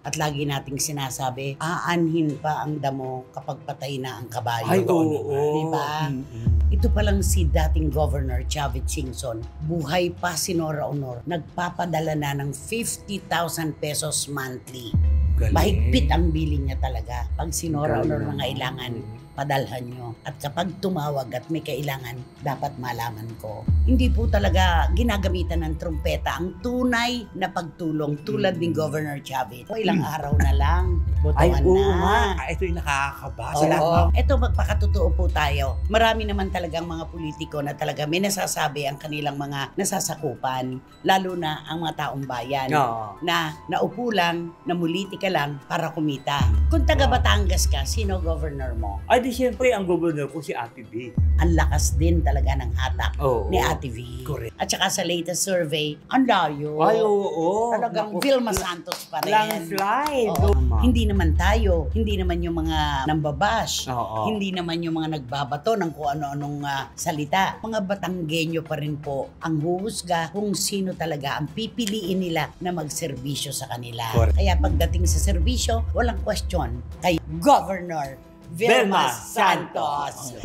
At lagi nating sinasabi, aanhin pa ang damo kapag patay na ang kabayo. Ay, oo. Diba? Ito palang si dating Governor Chavit Singson, buhay pa si Nora Honor, nagpapadala na ng 50,000 pesos monthly. Galing. Mahigpit ang billing niya talaga. Pag si Nora Honor mangailangan, padalhan nyo. At kapag tumawag at may kailangan, dapat malaman ko. Hindi po talaga ginagamitan ng trumpeta ang tunay na pagtulong tulad ni Governor Chavit. O ilang araw na lang, botohan na. Ito yung nakakaba. Ito, magpakatotoo po tayo. Marami naman talagang mga politiko na talaga may nasasabi ang kanilang mga nasasakupan, lalo na ang mga taong bayan, na naupo lang, namuliti ka lang para kumita. Kung taga Batangas ka, sino governor mo? Ay, di siyempre ang gobernador ko si Ate V. Ang lakas din talaga ng hatak ni Ate V. Correct. At saka sa latest survey, ang layo. Ay, oo. Talagang Vilma Santos pa rin. Landslide. Hindi naman tayo. Hindi naman yung mga nambabash. Oo. Hindi naman yung mga nagbabato ng kung ano-anong salita. Mga Batanggenyo pa rin po ang huhusga kung sino talaga ang pipiliin nila na magserbisyo sa kanila. Correct. Kaya pagdating sa serbisyo, walang question kay Governor Vilma Santos.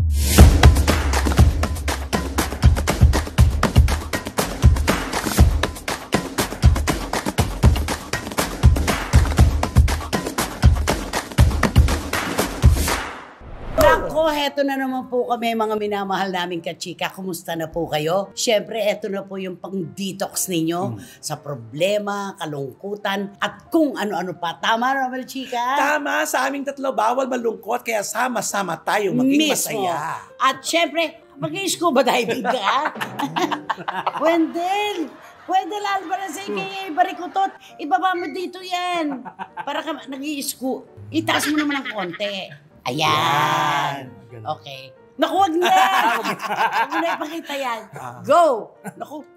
Nako, heto na naman po kami mga minamahal naming kachika. Kumusta na po kayo? Siyempre, eto na po yung pang-detox ninyo sa problema, kalungkutan, at kung ano-ano pa. Tama, Romel Chika? Tama, sa aming tatlo bawal malungkot, kaya sama-sama tayong maging masaya. At siyempre, mag-i-scuba diving ka? Wendell! Wendell Alvarez aka Barikutot, ibaba mo dito yan. Para ka nag-i-scuba. Itaas mo naman ng konti. Ayan. Okay. Naku, wag na! Wag mo na ipakita yan. Go! Naku,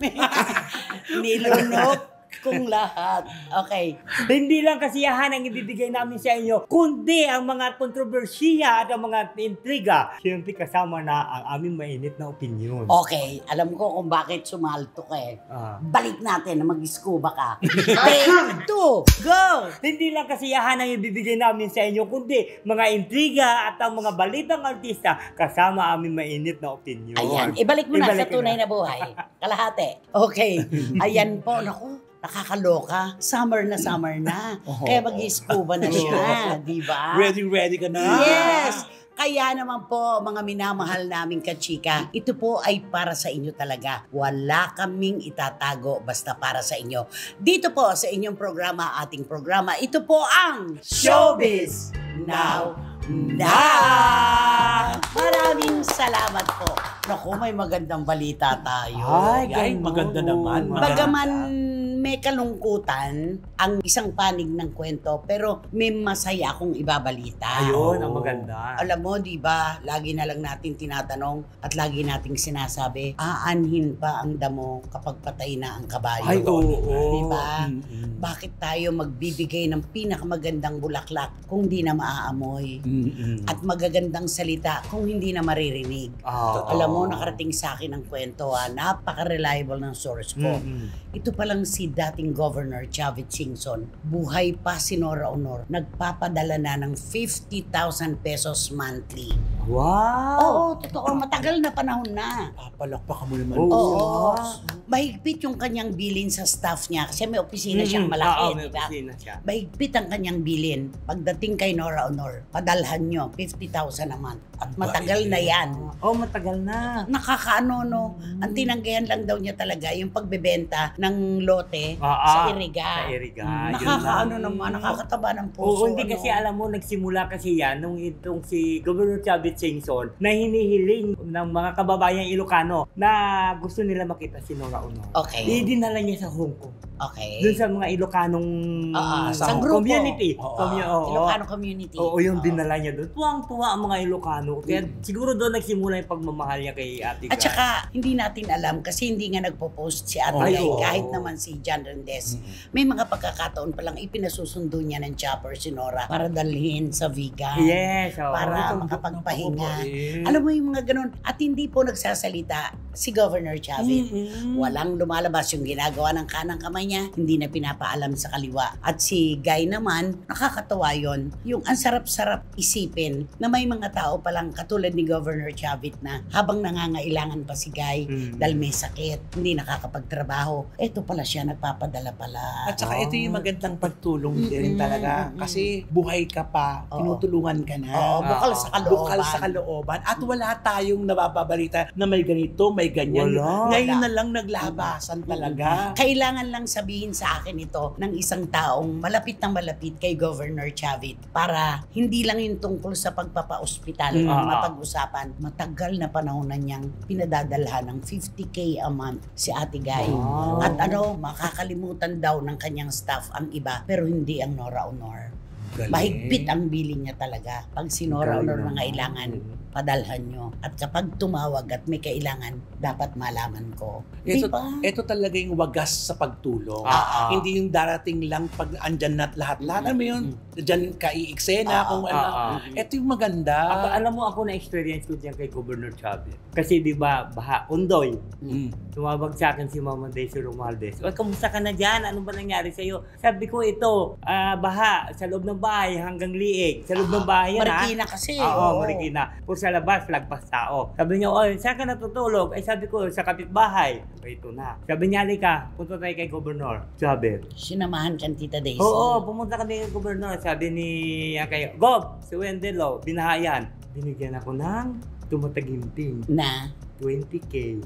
nilunok kung lahat. Okay. Hindi lang kasiyahan ang ibibigay namin sa inyo, kundi ang mga kontrobersiya at ang mga intriga. Siyempre kasama na ang aming mainit na opinion. Okay, alam ko kung bakit sumalto ka eh. Balik natin na mag-scuba ka. 3, 2, go! Hindi lang kasiyahan ang ibibigay namin sa inyo, kundi mga intriga at ang mga balitang artista kasama aming mainit na opinion. Ayan, ibalik mo na sa tunay na buhay. Kalahati. Okay, ayan po. Naku, nakakaloka. Summer na. Kaya mag-scuba na siya, di ba? Ready ka na? Yes! Kaya naman po, mga minamahal naming kachika, ito po ay para sa inyo talaga. Wala kaming itatago basta para sa inyo. Dito po sa inyong programa, ating programa, ito po ang Showbiz Now Na! Maraming salamat po. Naku, may magandang balita tayo. Ay, maganda naman. Bagaman may kalungkutan ang isang panig ng kwento, pero may masaya akong ibabalita. Ayun, ang maganda. Alam mo, di ba, lagi na lang natin tinatanong at lagi nating sinasabi, aanhin pa ang damo kapag patay na ang kabayo. Ay, oo. Di ba? Bakit tayo magbibigay ng pinakamagandang bulaklak kung di na maaamoy? At magagandang salita kung hindi na maririnig. Alam mo, nakarating sa akin ang kwento, napaka-reliable ng source ko. Ito palang si dating Governor Chavit Singson, buhay pa si Nora Honor, nagpapadala na ng 50,000 pesos monthly. Wow! Oo, totoo. Matagal na panahon na. Papalakpak mo naman. Oo. Mahigpit yung kanyang bilin sa staff niya kasi may opisina siyang malaki, di ba? Mahigpit ang kanyang bilin. Pagdating kay Nora Honor, padalhan nyo, 50,000 a month. At matagal na yan. Matagal na. Nakakaano, no? Ang tinanggihan lang daw niya talaga yung pagbebenta ng lote sa Iriga. Sa Iriga. Nakakaano naman, nakakataba ng puso. Hindi kasi alam mo, nagsimula kasi yan nung itong si Governor Chavit Singson na hinihiling ng mga kababayan Ilocano na gusto nila makita si Nora Honor. Okay. Dinala niya sa Hong Kong. Okay. Doon sa mga Ilocanong sa grupo. Community. Ilocano community. Oo, yung dinala niya doon. Tuwang-tuwa ang mga Ilocano. Kaya siguro doon nagsimula yung pagmamahal niya kay Ate Guy. At saka, hindi natin alam kasi hindi nga nagpo-post si Ate Guy kahit naman si John Rendes, may mga pagkakataon palang ipinasusundo niya ng chopper si Nora para dalhin sa vegan. Yes. Para makapagpahinga. Alam mo yung mga ganun. At hindi po nagsasalita si Governor Chavit. Walang lumalabas yung ginagawa ng kanang kamay niya, hindi na pinapaalam sa kaliwa. At si Guy naman, nakakatawa yon. Yung ang sarap-sarap isipin na may mga tao palang katulad ni Governor Chavit na habang nangangailangan pa si Guy dahil may sakit, hindi nakakapagtrabaho, eto pala siya, nagpapadala pala. At saka ito yung magandang pagtulong din talaga. Kasi buhay ka pa, tinutulungan ka na. Bukal sa kalooban. Bukal sa kalooban. At wala tayong nababalita na may ganito, may ganyan. Ngayon na lang naglabasan talaga. Kailangan lang sabihin sa akin ito ng isang taong malapit na malapit kay Governor Chavit para hindi lang yung tungkol sa pagpapa-ospital ang mapag-usapan. Matagal na panahon na niyang pinadadalhan ng 50K a month si Ate Guy. At makakalimutan daw ng kanyang staff ang iba pero hindi ang Nora Honor. Mahigpit ang billing niya talaga. Pag si Nora Honor nangailangan, padalhan nyo. At kapag tumawag at may kailangan, dapat malaman ko. Ito talaga yung wagas sa pagtulong. Hindi yung darating lang pag andyan na lahat-lahat. Alam mo yun, dyan ka-i-eksena kung ano. Ito yung maganda. Alam mo, ako na-experience ko dyan kay Governor Chavit. Kasi di ba, baha, Undoy. Tumawag sa akin si Mama Daisy Romualdez. Kamusta ka na dyan? Ano ba nangyari sa'yo? Sabi ko, ito, baha sa loob ng bahay hanggang liig. Sa loob ng bahay yan, Marikina kasi. Oo, Marikina. Sa labas, lagpas tao. Sabi niya, saan ka natutulog? Ay sabi ko, sa kapitbahay. Ito na. Sabi niya, halika, punta tayo kay Governor. Sabi. Sinamahan kan Tita Daisy. Oo, pumunta kami kay Governor. Sabi ni Gob, si Wendell, binahayan. Binigyan ako ng tumataginting. Na? 20K.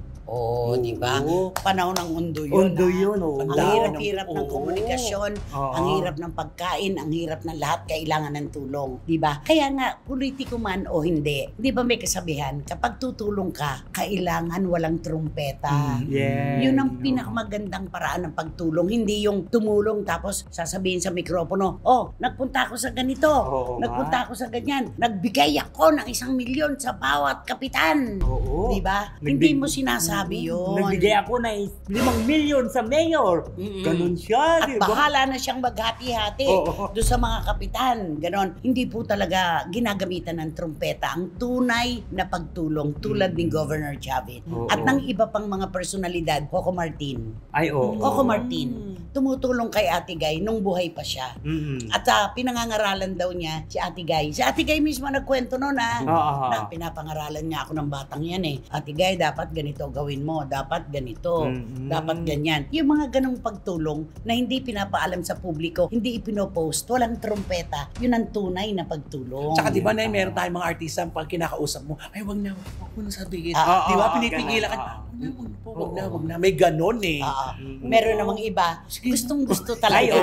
Di ba? Panahon ng Undoy yun. Undoy yun, Ang hirap-hirap ng komunikasyon, ang hirap ng pagkain, ang hirap ng lahat, kailangan ng tulong. Di ba? Kaya nga, politiko man o hindi, di ba may kasabihan, kapag tutulong ka, kailangan walang trumpeta. Yun ang pinakamagandang paraan ng pagtulong. Hindi yung tumulong tapos sasabihin sa mikropono, nagpunta ako sa ganito, nagpunta ako sa ganyan, nagbigay ako ng 1 milyon sa bawat kapitan. Di ba? Hindi mo sinasabi yun. Nagbigay ako na 5 milyon sa mayor. Ganun siya, di ba? At ba? bahala na siyang maghati-hati doon sa mga kapitan. Ganon. Hindi po talaga ginagamitan ng trumpeta ang tunay na pagtulong tulad ni Governor Chavit. At ng iba pang mga personalidad, Coco Martin. Coco Martin. Tumutulong kay Ate Guy nung buhay pa siya. At pinangangaralan daw niya si Ate Guy. Si Ate Guy mismo nagkwento noon na pinapangaralan niya ako ng batang yan Ate Guy, dapat ganito gawin mo, dapat ganito, dapat ganyan. Yung mga ganong pagtulong na hindi pinapaalam sa publiko, hindi ipinopost, walang trumpeta, yun ang tunay na pagtulong. Tsaka di ba na meron tayong mga artista pag kinakausap mo, ay wag mo na sabihin. Di ba pinipigilan ka, wag na. May ganon Meron namang iba, gustong-gusto talaga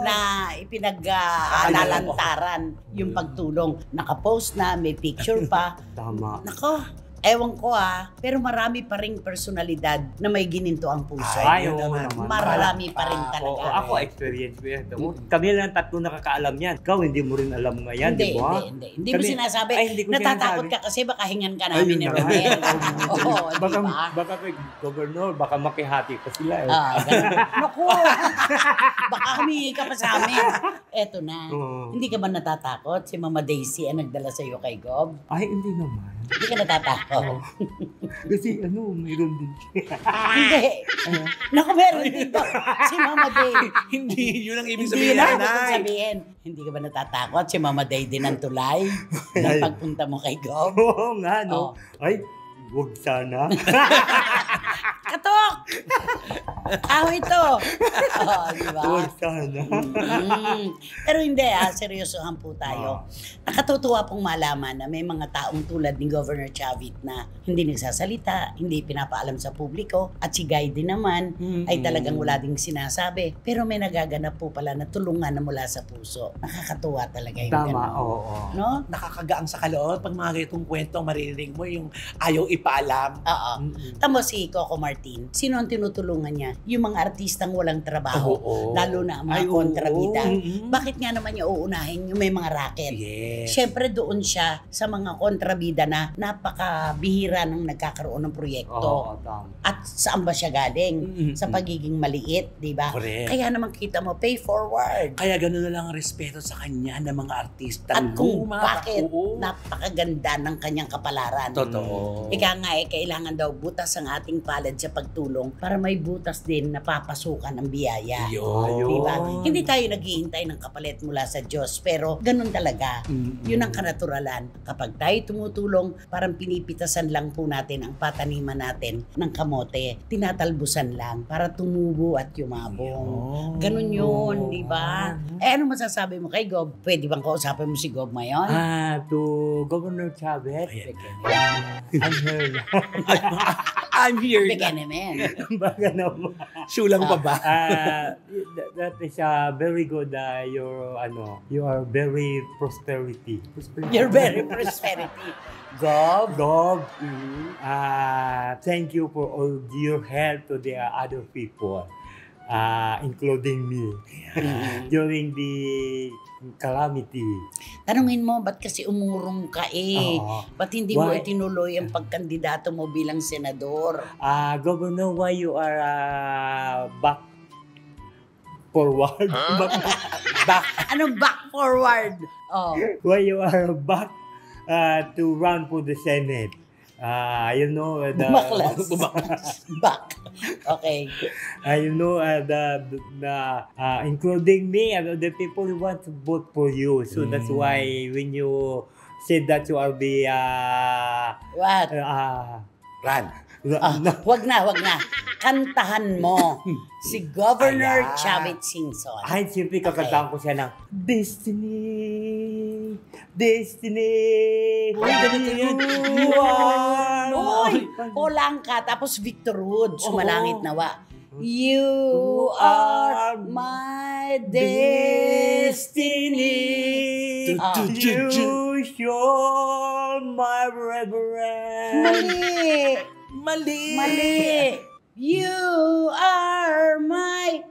na ipinag-alantaran yung pagtulong. Nakapost na, may picture pa. Tama. Nako, ewan ko pero marami pa ring personalidad na may gininto ang puso. Marami pa rin talaga. Ako, experience ko yan. Kami lang 3 nakakaalam yan. Ikaw, hindi mo rin alam ngayon, di ba? Hindi mo sinasabi. Natatakot ka kasi baka hingan ka namin ni Romel. Baka kay Governor, baka makihati pa sila Naku! Baka humingi ka pa sa amin. Eto na. Hindi ka ba natatakot? Si Mama Daisy ang nagdala sa'yo kay Gob? Ay, hindi naman. Hindi ka natatakot? Kasi mayroon din siya. Hindi. Naku, meron dito. Si Mama Day. Hindi, yun ang ibig Hindi sabihin. yun ang ibig sabihin. Hindi ka ba natatakot? Si Mama Day din ang tulay ng pagpunta mo kay Gob? Oo nga, no? Ay, huwag sana. Katok! Ako ito. Diba? Huwag sana. Pero hindi seryosohan po tayo. Nakatutuwa pong malaman na may mga taong tulad ni Governor Chavit na hindi nagsasalita, hindi pinapaalam sa publiko, at si Guy din naman ay talagang wala ding sinasabi. Pero may nagaganap po pala na tulungan na mula sa puso. Nakakatuwa talaga yung Tama, ganun. No? Nakakagaang sa kaloob pag mga ganitong kwento maririnig mo yung ayaw ipaalam. Tamo si Coco Martin. natin, sino ang tinutulungan niya? Yung mga artistang walang trabaho, lalo na ang mga Ay, kontrabida. Bakit nga naman niya uunahin yung may mga racket? Yes. Siyempre doon siya sa mga kontrabida na napakabihira nang nagkakaroon ng proyekto. Tama. At saan ba siya galing? Sa pagiging maliit, di ba? Correct. Kaya naman kita mo, pay forward. Kaya gano'n na lang ang respeto sa kanya ng mga artista. At kung bakit napakaganda ng kanyang kapalaran. Totoo. Ika nga kailangan daw butas ang ating palad sa pagtulong para may butas din na papasukan ang biyaya. Yun. Diba? Hindi tayo naghihintay ng kapalit mula sa Diyos, pero ganun talaga. Yun ang kanaturalan. Kapag tayo tumutulong, parang pinipitasan lang po natin ang pataniman natin ng kamote. Tinatalbusan lang para tumubo at yumabong. Ganun yun, di ba? Ano masasabi mo kay Gob? Pwede bang kausapin mo si Gob ngayon? To Governor Chavez, I'm here. Bigyan naman. Baga naman. Sulang pa ba? That is very good. You are very prosperity. You're very prosperity. Gob. Thank you for all your help to the other people, including me, during the calamity. Tanungin mo, ba't kasi umurong ka Ba't hindi mo itinuloy ang pagkandidato mo bilang senador? Governor, why you are back forward? Anong back forward? Why you are back to run for the Senate? Bumaklas. Back. Okay. Including me, the people want to vote for you. So that's why when you said that you are the What? Run. Wag na. Kantahan mo si Governor Chavez Singson. Ay, siyempre kakantahan ko siya ng Destiny. You are. Polang ka, tapos Victor Wood, sumalangit nawa. You are my destiny. You sure my reverence. Mali. You are my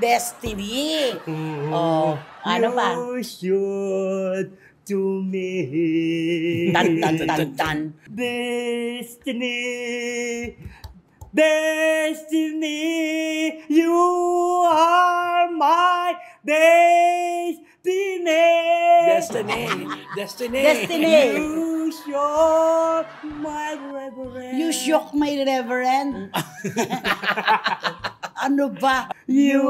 destiny. Ano pa? You should to me. Tan. Destiny, you are my destiny. You shock my reverend. You shock my reverend. Ano ba? You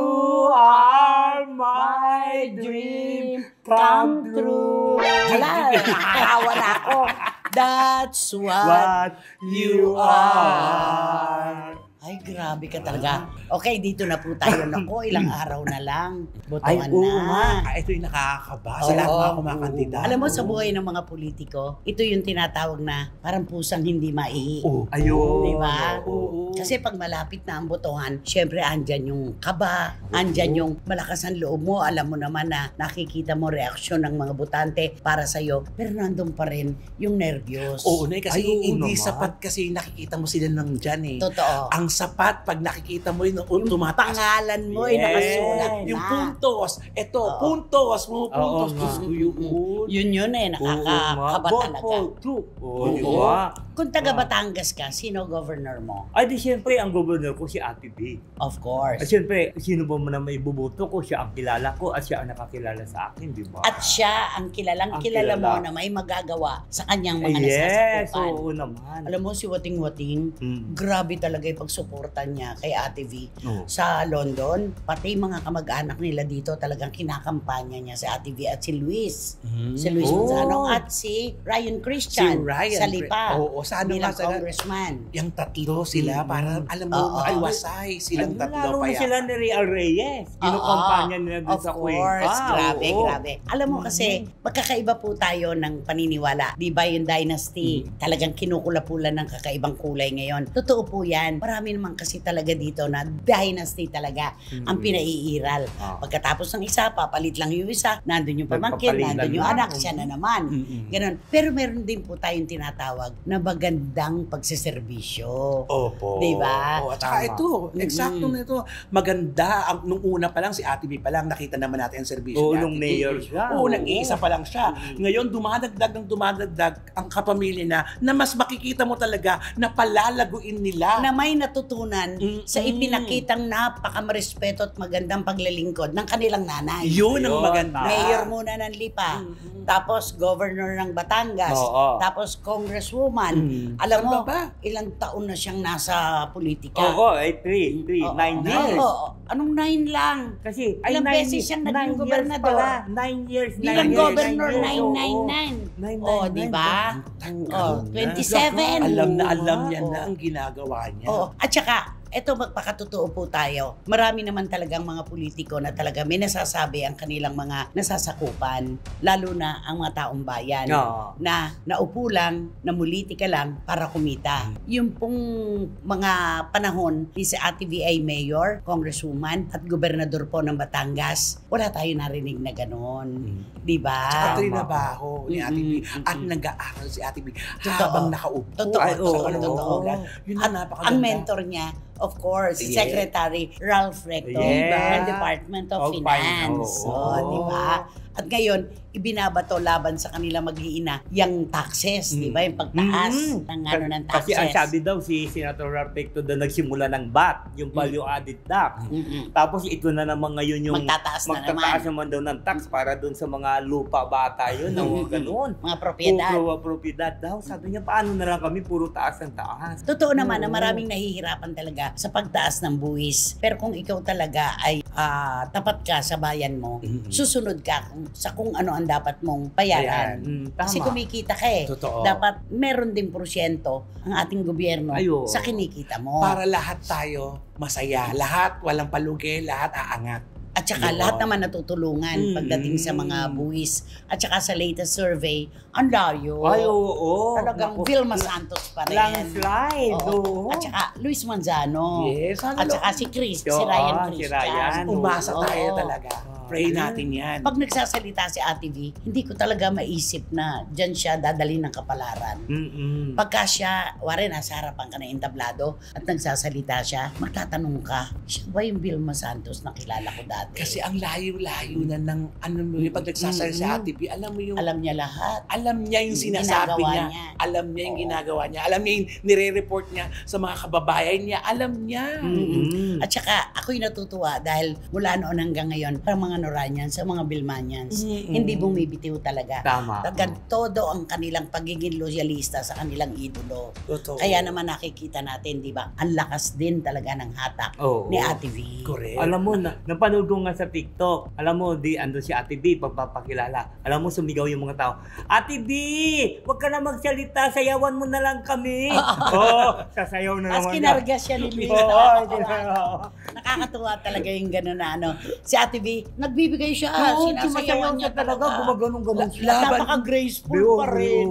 are my dream come true. Wala, nakakawa na ako. That's what you are. Ay, grabe ka talaga. Okay, dito na po tayo. Naku, ilang araw na lang. Botohan na. Ito yung nakakaba sa lahat ng mga kumakandidato. Alam mo, sa buhay ng mga politiko, ito yung tinatawag na parang pusang hindi maihi. Ayun. Diba? Kasi pag malapit na ang botohan, syempre andyan yung kaba, andyan yung malakas ang loob mo. Alam mo naman na nakikita mo reaksyon ng mga botante para sa'yo, pero nandun pa rin yung nervyos. Kasi hindi sapat kasi nakikita mo sila nang dyan Totoo. Ang sapat pag nakikita mo yung tumataas. Pangalan mo ay nakasulat na. Yung puntos. Puntos. Yun nakakakaba talaga. Kung taga Batangas ka, sino governor mo? Ay, di siyempre, ang governor ko si Ate B. Of course. At siyempre, sino ba man na may buboto ko, siya ang kilala ko at siya ang nakakilala sa akin, di ba? At siya ang kilala mo na may magagawa sa kanyang mga nasasakupan. Oo naman. Alam mo, si Wating-Wating, grabe talaga yung pagsuporta niya kay Ate V. Sa London, pati mga kamag-anak nila dito talagang kinakampanya niya si Ate V at si Luis. Si Luis Manzano at si Ryan Christian sa Lipa. Sana bilang congressman. Yung tatlo sila, para alam mo, maiwasay silang tatlo. Lalo na sila ni Real Reyes. Kinukumpanya nila doon sa Queen. Of course, grabe. Alam mo kasi, magkakaiba po tayo ng paniniwala. Di ba yung Dynasty, talagang kinukulapulan ng kakaibang kulay ngayon. Totoo po yan. Marami naman kasi talaga dito na Dynasty talaga ang pinaiiral. Pagkatapos ng isa, papalit lang yung isa, nandun yung pamangkin, nandun yung anak, siya na naman. Ganon. Pero meron din po tayong tinatawag na magandang pagsiservisyo. Opo. Diba? At saka ito, eksakto na ito. Maganda. Nung una pa lang, si Ate B pa lang, nakita naman natin ang serbisyo ni Ate B. Nung mayor siya. Nag-iisa pa lang siya. Ngayon, dumadagdag ang kapamilya na mas makikita mo talaga na palalaguin nila. Na may natutunan sa ipinakitang napakamarespeto at magandang paglalingkod ng kanilang nanay. Yun ang maganda. Mayor muna ng Lipa, tapos governor ng Batangas, tapos congresswoman. Alam mo, ilang taon na siyang nasa politika. Oo, 9 years. Anong 9 lang? Kasi ilang beses siyang naging gobernador. 9 years. Bilang governor, 999. Di ba? 27. Alam niya na ang ginagawa niya. At saka, eto magpakatotoo po tayo. Marami naman talagang mga politiko na talaga may nasasabi ang kanilang mga nasasakupan, lalo na ang mga taong bayan na naupo lang, namulitika lang para kumita. Yung pong mga panahon ni si Ate V ay mayor, congresswoman at gobernador po ng Batangas, wala tayo narinig na ganon. Diba? At saka trinabaho ni Ate B at nag-aaral si Ate B habang nakaupo. Totoo. Yun At ang napakaganda. ang mentor niya, of course, Secretary Ralph Recto ng Department of Finance. Di ba? At ngayon, ibinabato laban sa kanila mag-iina yung taxes, di ba? Yung pagtaas ng taxes. Kasi ang sabi daw si Senator Ralph Recto na nagsimula ng VAT, yung value added tax. Tapos ito na naman ngayon yung magtataas naman daw ng tax para doon sa mga lupa bata yun, ganoon. Mga propiedad. Propiedad daw. Sabi niya, paano na lang kami puro taas ng taas? Totoo naman na maraming nahihirapan talaga sa pagtaas ng buwis. Pero kung ikaw talaga ay tapat ka sa bayan mo, susunod ka sa kung ano ang dapat mong bayaran. Kasi kumikita ka eh. Totoo. Dapat meron din porsyento ang ating gobyerno sa kinikita mo. Para lahat tayo masaya. Lahat walang palugi, lahat aangat. At saka lahat naman natutulungan pagdating sa mga buwis. At saka sa latest survey, ang layo. Talagang Vilma Santos pa rin. Landslide. At saka Luis Manzano. Yes. At saka si Chris, si Ryan Christian. Umasa tayo talaga. Pray natin yan. Pag nagsasalita si Ate V, hindi ko talaga maisip na dyan siya dadali ng kapalaran. Pagka siya, nasa harapan ka na entablado at nagsasalita siya, magtatanong ka, siya ba yung Vilma Santos na kilala ko dati? Kasi ang layo-layo na ng pag nagsasalita si Ate V, alam mo yung... Alam niya lahat. Alam niya yung sinasabi niya. Alam niya yung ginagawa niya. Alam niya yung nire-report niya sa mga kababayan niya. Alam niya. At saka, ako'y natutuwa dahil mula noon hanggang ngayon, parang mga Noranians, sa mga Bilmanians, hindi bumibitiw talaga. Tama. Talagang todo ang kanilang pagiging loyalista sa kanilang idolo. Totoo. Kaya naman nakikita natin, di ba, ang lakas din talaga ng hatak ni Ate V. Correct. Alam mo, napanood ko nga sa TikTok, alam mo, ando si Ate B, pagpapakilala. Alam mo, sumigaw yung mga tao, Ate B, wag ka na magsalita, sayawan mo na lang kami. Sasayaw na naman. As kinarga siya ni Luis. Nakakatuwa talaga yung gano'n na Si Ate B, nagbibigay siya. Sinasayawan niya talaga. Gumaganong-ganon siya. Napaka-graceful pa rin.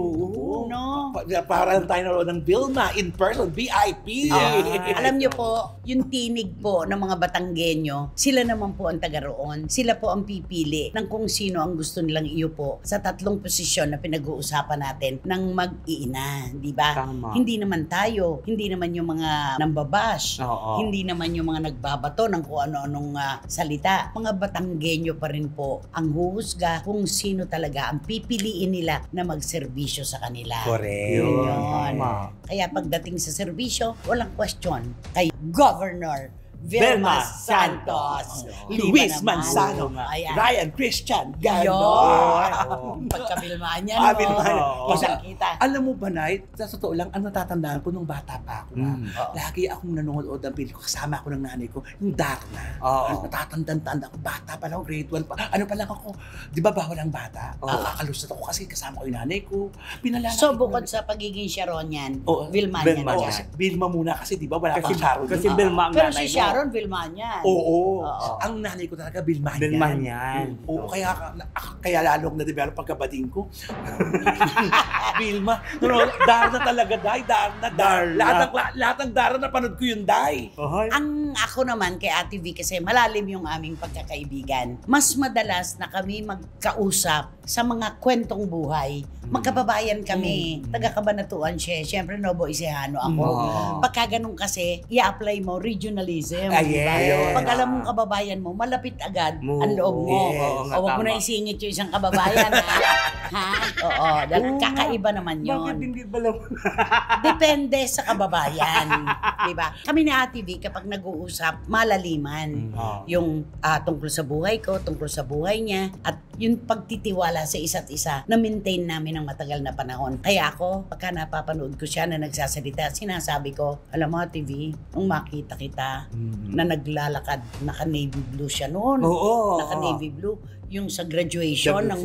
No? Para tayo naroon ng Vilma in person, VIP. Alam niyo po, yung tinig po ng mga Batanggenyo, sila naman po ang taga roon. Sila po ang pipili ng kung sino ang gusto nilang iupo sa 3 posisyon na pinag-uusapan natin ng mag-iina. Di ba? Hindi naman tayo. Hindi naman yung mga nambabash. Hindi naman yung mga nagbabato ng kung ano-anong salita. Mga Batanggenyo pa rin po ang huhusga kung sino talaga ang pipiliin nila na magserbisyo sa kanila. Correct. Yun. Kaya pagdating sa serbisyo, walang question. Kay Governor Vilma Santos. Luis Di ba naman? Manzano. Ayan. Ryan Christian. Yun. Ganon. Pagkabilmaan niya, Ah, no? Vilma. Kasi, Kita. alam mo ba, Nay, sa totoo lang, ang natatandaan ko nung bata pa ako, Oo. lagi akong nanonood ng pelikula, kasama ako ng nanay ko, yung Darna. Natatandaan ako, bata pa lang, grade 1 pa. Ano pa lang ako, di ba bawal ang bata? Nakakalusot ako kasi kasama ko yung nanay ko. Pinalalaki So, ko. bukod sa pagiging Sharon yan, Oo. Vilma Vilma yan. Oo, yan. kasi Vilma muna kasi, di ba, wala pang Sharon. Kasi Vilma ang Pero nanay si mo. Sharon, Vilma yan. Oo. Oo. Ang nanay ko talaga, Vilma yan. Vilma yan. Oo, kaya lalong na-develop pagkabading ko. Vilma. No, Darna talaga, Day. Darna. Lahat ng Darna napanood ko yung Day. Ang ako naman kay Ate V kasi malalim yung aming pagkakaibigan. Mas madalas na kami magkausap sa mga kwentong buhay. Magkababayan kami. Taga-Kabanatuan siya. Siyempre, Novo Ecijano ako. Pagka ganun kasi, i-apply mo regionalism. Diba? yes. Pag alam mong kababayan mo, malapit agad ang loob mo. Yes. O, wag mo na isingit yung isang kababayan. ha? Oo. Dahil kakaiba naman yun. Bakit hindi ba lang? Depende sa kababayan. Diba? Kami ni Ate V, kapag nag-uusap, malaliman. Yung tungkol sa buhay ko, tungkol sa buhay niya, at yung pagtitiwala sa isa't isa, na-maintain namin ng matagal na panahon. Kaya ako, pagka napapanood ko siya na nagsasalita, sinasabi ko, alam mo Ate V, nung makita kita na naglalakad, naka-navy blue siya noon. Naka-navy blue. Yung sa graduation ng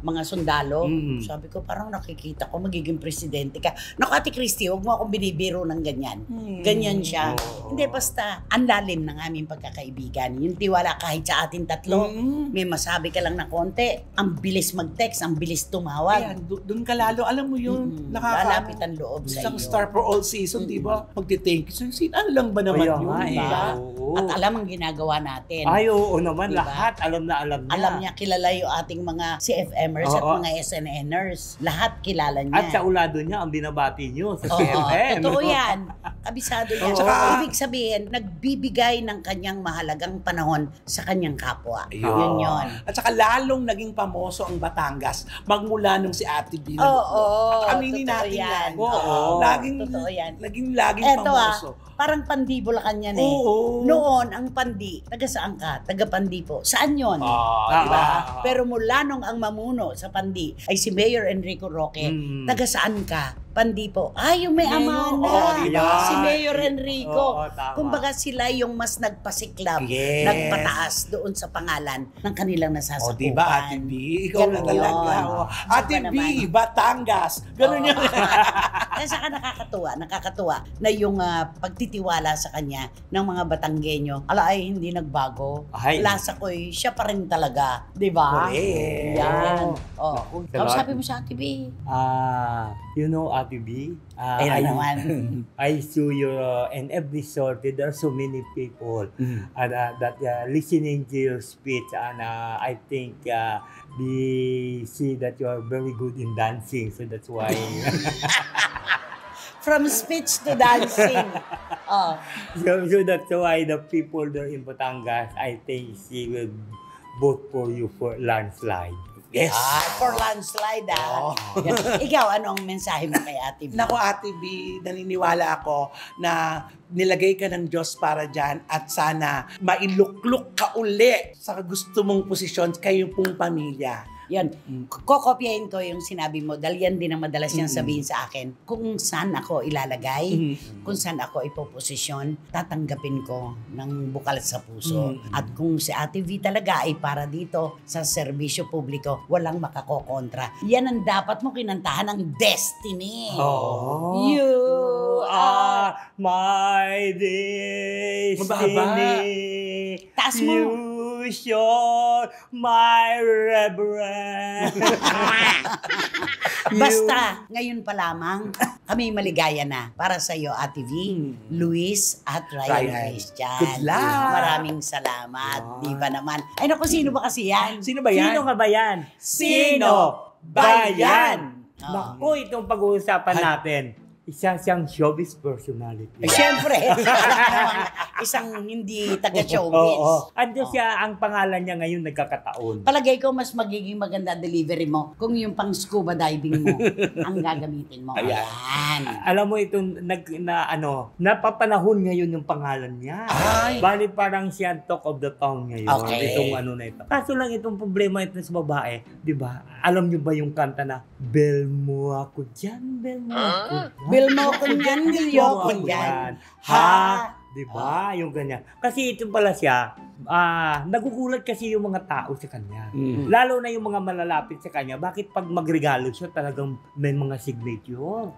mga sundalo, sabi ko, parang nakikita ko, magiging presidente ka. Naku, Ate Christy, huwag mo akong binibiro ng ganyan. Ganyan siya. Hindi, basta, ang lalim ng aming pagkakaibigan. Yung tiwala kahit sa atin tatlo, may masabi ka lang na konti, ang bilis mag-text, ang bilis tumawag. Ayan, doon ka lalo, alam mo yun, lalapit ang loob sa isang iyo. star for all season, di ba? Magti-thank you. So, ano lang ba naman Kaya yun? nga, Diba? At alam ang ginagawa natin. Ay, oo naman. Diba? Lahat. Alam na alam niya. Alam niya, kilala yung ating mga CFMers at mga SNNers. Lahat kilala niya. At sa ulado niya, ang binabati niyo sa Oo, CFM. totoo yan. Kabisado yan. Oo. Ibig sabihin, nagbibigay ng kanyang mahalagang panahon sa kanyang kapwa. Ayun. Yun. At saka lalong naging pamoso ang Batangas magmula nung si Ate B. Oo, Aminin totoo natin yan. yan. Oo. Laging, Totoo yan. laging Eto pamoso. parang Pandi Bulacan yan eh. Oo. Noon, ang Pandi, taga saan ka? Taga Pandi po. Saan yun? Diba? Pero mula nung ang mamuno sa Pandi ay si Mayor Enrico Roque, taga saan ka? Pandi po. Ay, yung may amana. diba? Si Mayor Enrico. Oo, tama. Kumbaga sila yung mas nagpasiklab, Yes. nagpataas doon sa pangalan ng kanilang nasasakupan. Diba, Ate B? Ikaw na Ganun talaga. yun. Ate Diba B, naman? Batangas. Ganun yun. Kaya saka nakakatuwa na yung pagtitiwala sa kanya ng mga Batanggenyo, ay hindi nagbago. Ay. Lasa ko'y siya pa rin talaga. Di ba? Correct. Yan. Naku, Tapos salamat. sabi mo sa Ate B. You know, Ate B, Ayun naman. I saw your in every sortie, there are so many people that listening to your speech, and I think they see that you are very good in dancing, so that's why. From speech to dancing. So that's why the people there in Batangas, I think she will vote for you for landslide. Yes. For landslide Yan. Ikaw, ano ang mensahe mo kay Ate B? Naku, Ate B, naniniwala ako na nilagay ka ng Diyos para dyan at sana mailukluk ka uli sa gusto mong posisyon kayo pong pamilya. Yan. Kokopyahin ko yung sinabi mo dahil yan din ang madalas niyang sabihin sa akin. Kung saan ako ilalagay, kung saan ako ipoposisyon, tatanggapin ko ng bukal sa puso. At kung si Ate V talaga ay para dito sa serbisyo publiko, walang makakokontra. Yan ang dapat mo kinantahan ng destiny. You are my destiny. Taas mo. You sure my reverend. Basta, ngayon pa lamang, kami maligaya na para sa iyo, Ate V, Luis at Ryan Christian. Good luck! Maraming salamat. Di ba naman? Ay naku, sino ba kasi yan? Sino ba yan? Sino nga ba yan? Sino ba yan? Naku, itong pag-uusapan natin. isa siyang showbiz personality. Siyempre, isang hindi taga-showbiz. Oo. Ando siya, ang pangalan niya ngayon nagkakataon. Palagay ko mas magiging maganda delivery mo kung yung pang scuba diving mo ang gagamitin mo. Ayan. Alam mo itong napapanahon ngayon yung pangalan niya. Bali parang siya ang talk of the town ngayon. Okay. Itong na ito. Kaso lang itong problema ito sa babae, 'di ba? Alam niyo ba yung kanta na Bel mo ako diyan, bel mo ako diyan. Bil mo ko dyan, bilyo ko dyan. Ha? Diba? Yung ganyan. Kasi ito pala siya, nagugulat kasi yung mga tao sa kanya. Lalo na yung mga malalapit sa kanya. Bakit pag magregalo siya talagang may mga signature?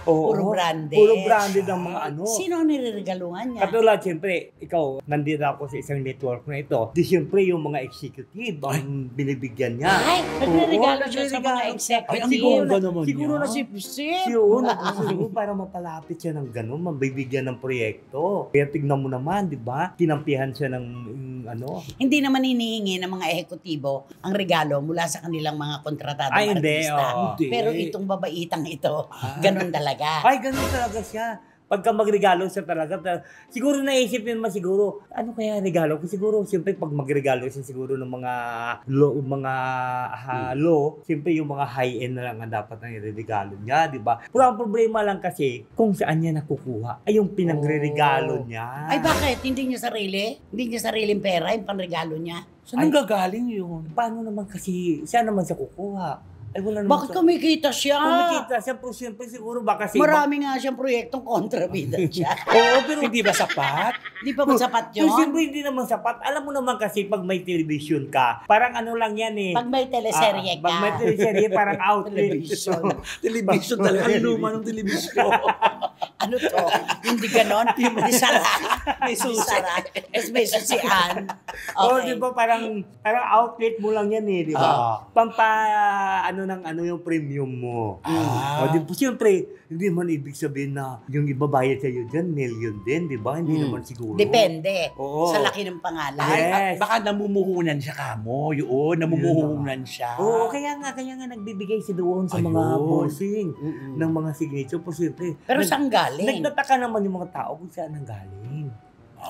Puro branded. Puro branded ang mga ano. Sino ang nireregaluhan niya? Katulad, siyempre, ikaw, nandito ako sa isang network na ito. Di siyempre yung mga executive ang binibigyan niya. Ay, nagre-regalo siya sa mga executive. Siguro na si Pisip. Siguro para mapalapit siya ng gano'n, mabibigyan ng proyekto. Kaya tignan mo naman, di ba? Kinampihan siya ng Hindi naman hinihingi ng mga ehekutibo ang regalo mula sa kanilang mga kontratadong artista. Hindi. Pero itong babaitang ito, ganun talaga. Ay, ganun talaga siya. Pagka magregalo siya talaga, siguro naisip yun siguro, ano kaya regalo ko? Siguro, siyempre pag magregalo siya siguro ng mga low, siyempre yung mga high-end na lang ang dapat ang regalo niya, di ba? Pero ang problema lang kasi, kung saan niya nakukuha, ay yung pinagre-regalo niya. Ay bakit? Hindi niya sarili? Hindi niya sariling pera yung panregalo niya? Saan gagaling yun? Paano naman kasi, siya naman siya kukuha? Ay, wala naman Bakit kumikita siya? Kumikita siya, pero siyempre siguro baka kasi... Marami nga siyang proyektong kontrabida siya. Oo, pero hindi ba sapat? Hindi pa ba sapat yun? Siyempre hindi naman sapat. Alam mo naman kasi pag may television ka, parang ano lang yan eh. Pag may teleserye ka. Pag may teleserye, parang outlet. Television talaga. Ang luma ng television. Ano to? Hindi ganon? May sara. May susara. Tapos may susian. Oo, di ba parang outlet mo lang yan eh, di ba? Yung premium mo. O, di ba, siyempre, hindi man ibig sabihin na yung ibabayad sa'yo dyan, million din, di ba? Hindi naman siguro. Depende. Oo. Sa laki ng pangalan. Yes. Baka namumuhunan siya kamo. Yun, namumuhunan siya. Oo, kaya nga nagbibigay si doon sa mga bossing ng mga signature. Po, siyempre. Pero saan galing? Nagtataka naman yung mga tao kung saan ang galing.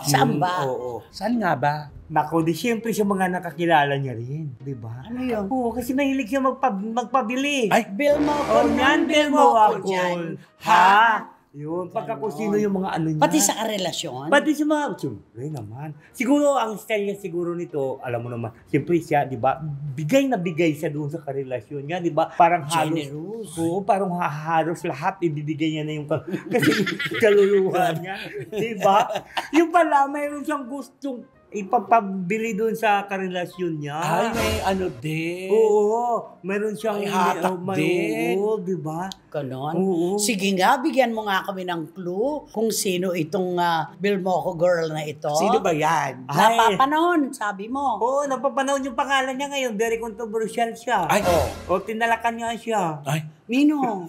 Saan ba? Oo. Saan nga ba? Nako, di siyempre sa mga nakakilala niya rin, di ba? Ano yun? Oo, kasi mahilig siya magpabili. Ay, Bill mo ko yan, bill mo mo ko ako. dyan. Ha? Yun, pagka kung sino yung mga ano niya. Pati sa karelasyon? Pati sa mga, siyempre naman. Siguro, ang style niya siguro nito, alam mo naman, siyempre siya, di ba, bigay na bigay siya doon sa karelasyon niya, di ba? Parang generous. Oo, parang halos lahat ibibigay niya na yung, kasi kaluluwa niya, di ba? Yung pala, mayroon siyang gustong ipapabili doon sa karelasyon niya. Ay, may ano din. Oo, mayroon siyang May hatak din. Oo, di ba? Ganon? Oo. Sige nga, bigyan mo nga kami ng clue kung sino itong Bill Moco girl na ito. Sino ba yan? Napapanahon, sabi mo. Oo, napapanahon yung pangalan niya ngayon. Very controversial siya. Ay, O, tinalakan niya siya. ay. Nino?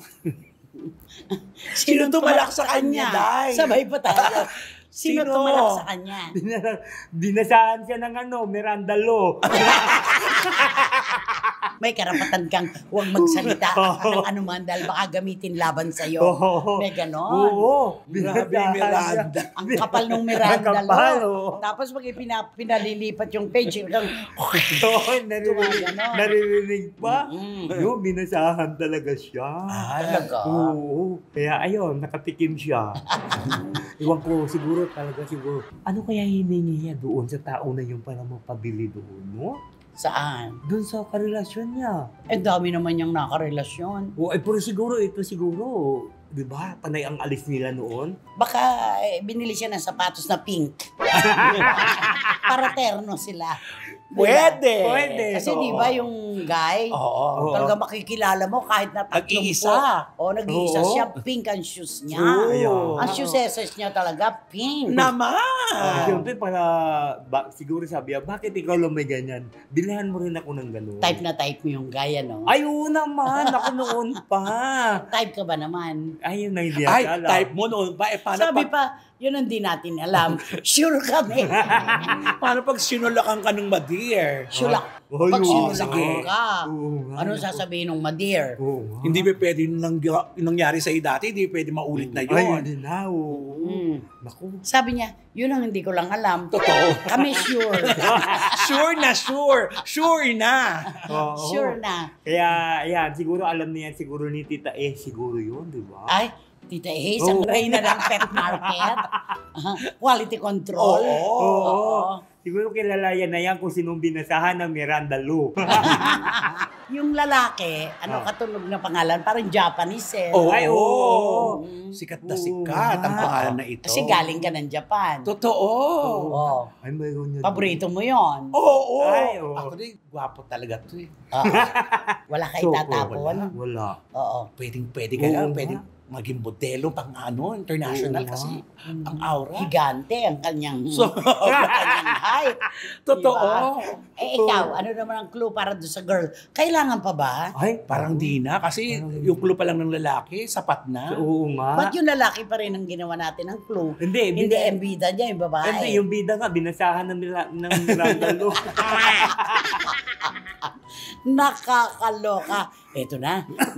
Sino tumalak sa kanya, Day? Sabay pa tayo. Sino Sino? tumalak sa kanya? Dinasahan siya ng Miranda Law. May karapatan kang huwag magsalita ng anuman dahil baka gamitin laban sa'yo. May ganon. Oo. Grabe, Miranda. Ang kapal ng Miranda Ang kapal, Law. Tapos pag pinalilipat yung page, kang Oo, naririnig pa. Yung binasahan talaga siya. talaga. Oo. Kaya ayun, nakatikim siya. Iwan ko, siguro. Ano kaya hiningi niya doon sa tao na yung para mapabili doon, no? Saan? Doon sa karelasyon niya. Dami naman niyang nakarelasyon. Pero siguro, di ba? Panay ang alis nila noon. Baka binili siya ng sapatos na pink. Para terno sila. Pwede. Kasi di ba yung guy, Oo. talaga makikilala mo kahit na tatlong Nag-iisa. pa. Nag-iisa Oo. siya, pink ang shoes niya. Oo. Ang shoes niya talaga pink. Naman. Siyempre, siguro sabi niya, bakit ikaw lang may ganyan? Bilhan mo rin ako ng gano'n. Type na type mo yung guy, ano? Ay, oo naman. Ako noon pa. Type ka ba naman? Ayun na hindi Ay, akala. type mo noon ba? Paano Sabi pag... Yun ang di natin alam. Sure kami. Paano pag sinulakan ka ng madear? Sulak. Oh, Pag yun. sinulakan ka, Oo nga, ano naku. sasabihin ng madear? Oo nga. Hindi ba pwede nangyari sa'yo dati, hindi pwede maulit na Ay, yun. hindi na. Oo. Naku. Sabi niya, yun ang hindi ko lang alam. Totoo. Kami sure. Sure na sure. Sure na. Oo. Sure na. Kaya, yan, siguro alam niya siguro ni Tita siguro yun, di ba? Ay, Tita Ace, ang Oo. reyna ng pet market. Quality control. Oo. Siguro kilala yan na yan kung sinong binasahan ng Miranda Lou. Yung lalaki, katunog na pangalan? Parang Japanese eh. Oo. Ay, oo. Sikat na Oo sikat ang nga. pangalan na ito. Kasi galing ka ng Japan. Totoo. Oo. Ay, mayroon yun. Paborito mo yon. Oo. Ay, oo. Ako din, gwapo talaga to eh. Wala ka So, itatapon. Wala. Oo. Pwede ka Oo lang, nga. pwede maging modelo pang international Oo kasi ang aura. Higante ang kanyang, So, ang kanyang height. totoo. Eh ikaw, ano naman ang clue para doon sa girl? Kailangan pa ba? Ay, Parang di na kasi yung clue pa lang ng lalaki, sapat na. oo nga. Ba't yung lalaki pa rin ang ginawa natin ng clue? Hindi, Hindi ang bida niya, yung babae. Hindi, yung bida nga, binasahan ng Miranda Lou. Nakakaloka. Eto na, Ayan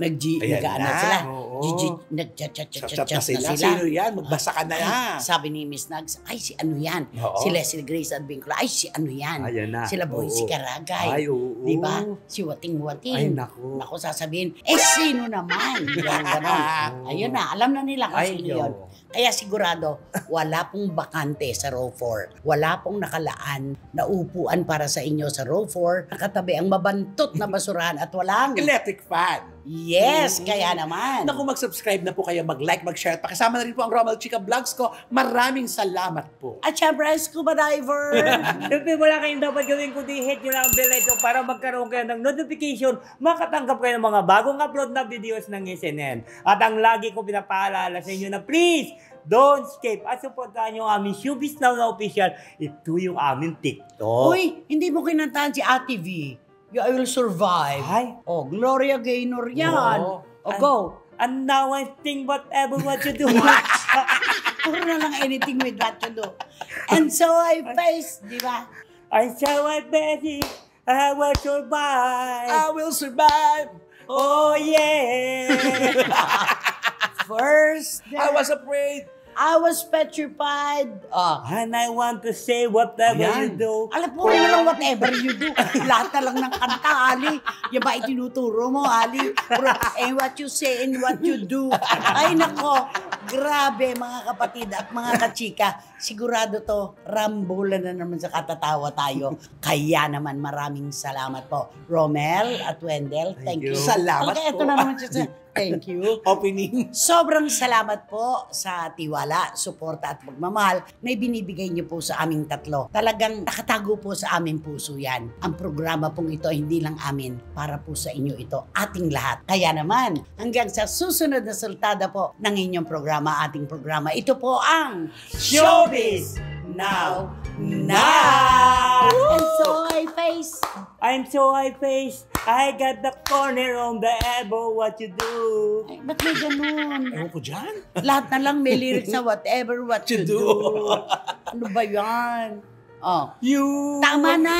nag-ano na. sila. Oo. Nag-chat-chat-chat Chat na na sila. sila. Sino yan? Magbasa ka na yan. Sabi ni Miss Nags, ay si ano yan? Oo. Si Leslie Grace Advincula, ay si ano yan? Ayan na. Sila Boy, Oo. si Karagay. Ay, oo. Di ba? Si Wating-Wating. Ay, naku. Naku, sasabihin, sino naman? Yan, ganon. Ayun na, alam na nila kung Ay, sino yun. oo. Kaya sigurado, wala pong bakante sa row 4. Wala pong nakalaan na upuan para sa inyo sa row 4. Nakatabi ang mabantot na basurahan at walang... Electric fan. Yes, kaya naman. Naku, mag-subscribe na po kayo, mag-like, mag-share. At pakisama na rin po ang Romel Chica Vlogs ko. Maraming salamat po. At syempre, scuba diver. Siyempre, wala kayong dapat gawin kundi hit nyo lang ang bell ito para magkaroon kayo ng notification, makatanggap kayo ng mga bagong upload na videos ng SNN. At ang lagi ko pinapaalala sa inyo na please, don't skip at supportahan nyo ang aming Showbiz Now na official. Ito yung aming TikTok. Uy, hindi mo kinantahan si Ate V. I Will Survive. Ay. Oh, Gloria Gaynor yan. Oo. Oh, go. And now I think whatever what you do. Puro na lang anything with what you do. And so I face, di ba? I shall I bet it, I will survive. I will survive. Oh yeah. First, I was afraid. I was petrified. And I want to say whatever Ayan. you do. Alam po na lang whatever you do. Lahat na lang ng kanta, Ali. Yan ba itinuturo mo, Ali? And what you say and what you do. Ay nako, grabe mga kapatid at mga kachika. Sigurado to, rambulan na naman sa katatawa tayo. Kaya naman maraming salamat po. Romel at Wendell, thank you. you. Salamat Talaga, ito po. na naman siya. Thank you. Opening. Sobrang salamat po sa tiwala, suporta at pagmamahal na ibinibigay niyo po sa aming tatlo. Talagang nakatago po sa aming puso yan. Ang programa pong ito hindi lang amin, para po sa inyo ito, ating lahat. Kaya naman, hanggang sa susunod na sultada po ng inyong programa, ating programa, ito po ang Showbiz Now. And so I face. I'm so I face. I got the corner on the elbow. What you do? Ay, ba't may ganun? Ewan ko dyan. Lahat na lang may lyrics na whatever what you do. Ano ba yan? Oh. You. Tama na!